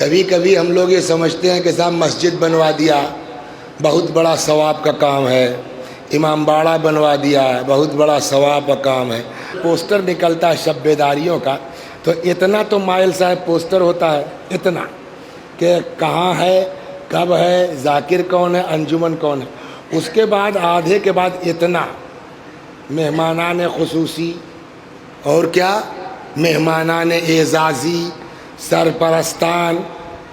کبھی کبھی ہم لوگ یہ سمجھتے ہیں کہ صاحب مسجد بنوا دیا بہت بڑا ثواب کا کام ہے، امام باڑہ بنوا دیا بہت بڑا ثواب کا کام ہے، پوسٹر نکلتا ہے شب بیداریوں کا، تو اتنا تو مائل صاحب پوسٹر ہوتا ہے، اتنا کہ کہاں ہے، کب ہے، ذاکر کون ہے، انجمن کون ہے، اس کے بعد آدھے کے بعد اتنا مہمانان خصوصی اور کیا مہمانان اعزازی، سرپرستان.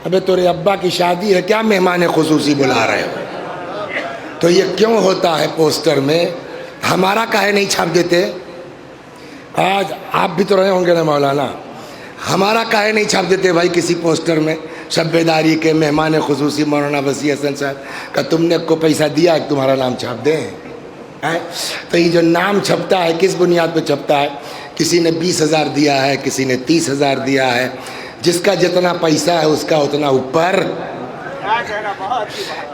ابے تیرے ابا کی شادی ہے، کیا مہمان خصوصی بلا رہے ہو؟ تو یہ کیوں ہوتا ہے پوسٹر میں؟ ہمارا کاہے نہیں چھاپ دیتے؟ آج آپ بھی تو رہے ہوں گے نا مولانا، ہمارا کاہے نہیں چھاپ دیتے بھائی کسی پوسٹر میں شب بیداری کے مہمان خصوصی مولانا وسیع حسن صاحب کا؟ تم نے کو پیسہ دیا کہ تمہارا نام چھاپ دیں؟ تو یہ جو نام چھپتا ہے کس بنیاد پہ چھپتا ہے؟ کسی نے 20,000 دیا ہے، کسی نے 30,000 دیا ہے، جس کا جتنا پیسہ ہے اس کا اتنا اوپر.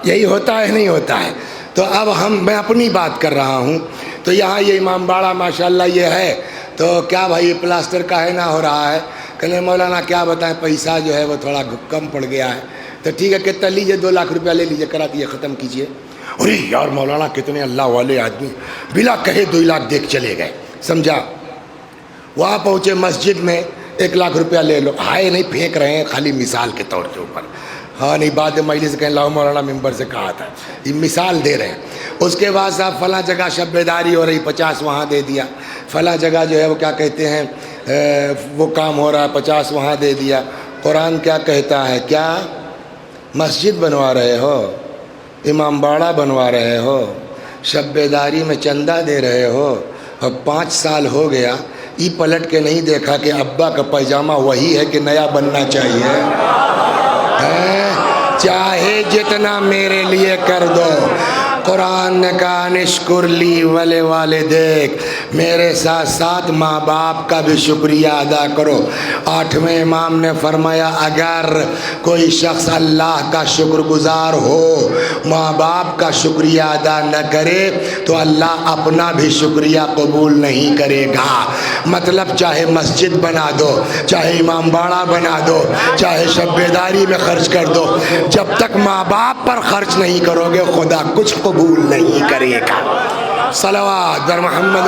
یہی ہوتا ہے نہیں ہوتا ہے؟ تو اب میں اپنی بات کر رہا ہوں. تو یہاں یہ امام باڑہ ماشاءاللہ یہ ہے، تو کیا بھائی پلاسٹر کاہے نہ ہو رہا ہے؟ کہنے مولانا کیا بتائیں، پیسہ جو ہے وہ تھوڑا کم پڑ گیا ہے. تو ٹھیک ہے، کتنا لیجئے، 2 لاکھ روپیہ لے لیجئے، کرا دیے، ختم کیجئے. ارے یار مولانا کتنے اللہ والے آدمی بلا کہے 2 لاکھ دیکھ چلے گئے، سمجھا؟ وہاں پہنچے مسجد میں، 1 لاکھ روپیہ لے لو. ہائے نہیں پھینک رہے ہیں، خالی مثال کے طور کے اوپر. ہاں نہیں، بعد مجلس کہیں لاؤ مولانا ممبر سے کہا تھا، یہ مثال دے رہے ہیں. اس کے بعد صاحب فلاں جگہ شب بیداری ہو رہی، 50 وہاں دے دیا. فلاں جگہ جو ہے وہ کیا کہتے ہیں وہ کام ہو رہا ہے، 50 وہاں دے دیا. قرآن کیا کہتا ہے؟ کیا مسجد بنوا رہے ہو، امام باڑہ بنوا رہے ہو، شب بیداری میں چندہ دے رہے ہو، اور 5 سال ہو گیا ای پلٹ کے نہیں دیکھا کہ ابا کا پیجامہ وہی ہے کہ نیا بننا چاہیے؟ چاہے جتنا میرے لیے کر دو. قرآن نے کہا نشکر لی ولے والدیک، میرے ساتھ ساتھ ماں باپ کا بھی شکریہ ادا کرو. 8ویں امام نے فرمایا اگر کوئی شخص اللہ کا شکر گزار ہو، ماں باپ کا شکریہ ادا نہ کرے، تو اللہ اپنا بھی شکریہ قبول نہیں کرے گا. مطلب چاہے مسجد بنا دو، چاہے امام باڑہ بنا دو، چاہے شب بیداری میں خرچ کر دو، جب تک ماں باپ پر خرچ نہیں کرو گے خدا کچھ قبول نہیں کرے گا. صلوات بر محمد.